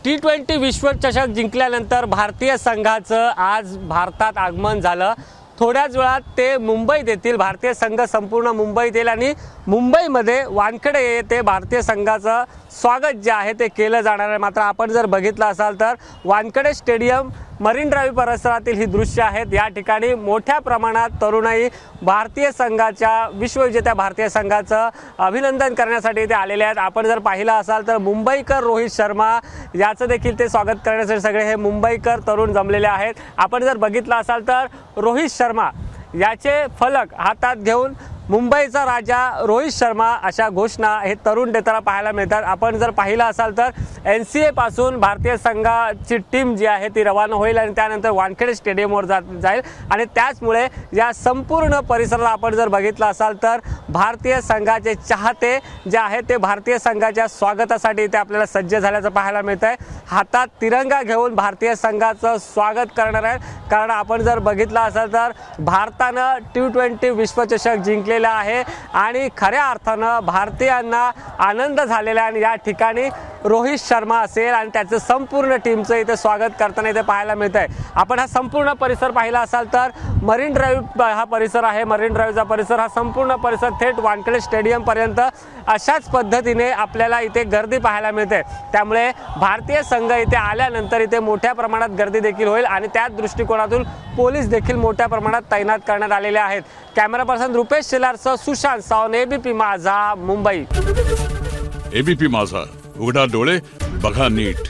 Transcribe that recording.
T20 विश्वचषक जिंकल्यानंतर भारतीय संघाचं आज भारतात आगमन झालं। थोड्याच वेळात ते मुंबईत येतील। भारतीय संघ संपूर्ण मुंबईत येईल आणि मुंबईमध्ये वानखेडे येथे भारतीय संघाचं स्वागत जे आहे ते केलं जाणार आहे। मात्र आपण जर बघितलं असाल तर वानखेडे स्टेडियम मरीन ड्राइव्ह परिसरातील ही दृश्य आहेत। या ठिकाणी मोठ्या प्रमाणात तरुणाई भारतीय संघाच्या विश्वविजेत्या भारतीय संघाचं अभिनंदन करण्यासाठी इथे आलेले आहेत। आपण जर पाहिलं असाल तर मुंबईकर रोहित शर्मा याचं देखील ते स्वागत करण्यासाठी सगळे हे मुंबईकर तरुण जमलेले आहेत। आपण जर बघितलं असाल तर रोहित शर्मा याचे फलक हातात घेऊन मुंबईचा राजा रोहित शर्मा अशा घोषणा हे तरुण देताना पाहायला मिळतात। आपण जर पाहिलं असाल तर NCA पासून भारतीय संघाची टीम जी आहे ती रवाना होईल आणि त्यानंतर वानखेडे स्टेडियमवर जाईल आणि त्याचमुळे या संपूर्ण परिसराला आपण जर बघितलं असाल तर भारतीय संघाचे चाहते जे आहेत ते भारतीय संघाच्या स्वागतासाठी इथे आपल्याला सज्ज झाल्याचं पाहायला मिळतंय। हातात तिरंगा घेऊन भारतीय संघाचं स्वागत करणार आहेत, कारण आपण जर बघितलं असाल तर भारतानं T20 विश्वचषक जिंकलेला आहे आणि खऱ्या अर्थानं भारतीयांना आनंद झालेला आहे। आणि या ठिकाणी रोहित शर्मा असेल आणि त्याचं संपूर्ण टीमचं इथे स्वागत करताना इथे पाहायला मिळतंय। आपण हा संपूर्ण परिसर पाहिला असाल तर मरीन ड्राइव्ह हा परिसर आहे। मरीन ड्राइव्हचा परिसर हा संपूर्ण परिसर थेट वानखेडे स्टेडियम पर्यंत अशाच पद्धतीने आपल्याला इथे गर्दी पाहायला मिळते। त्यामुळे भारतीय संघ इथे आल्यानंतर इथे मोठ्या प्रमाणात गर्दी देखील होईल आणि त्याच दृष्टिकोनातून पोलीस देखील मोठ्या प्रमाणात तैनात करण्यात आलेले आहेत। कॅमेरा पर्सन रुपेश शेलारसह सुशांत सावंत, ABP माझा, मुंबई। ABP माझा, उघडा डोळे बघा नीट।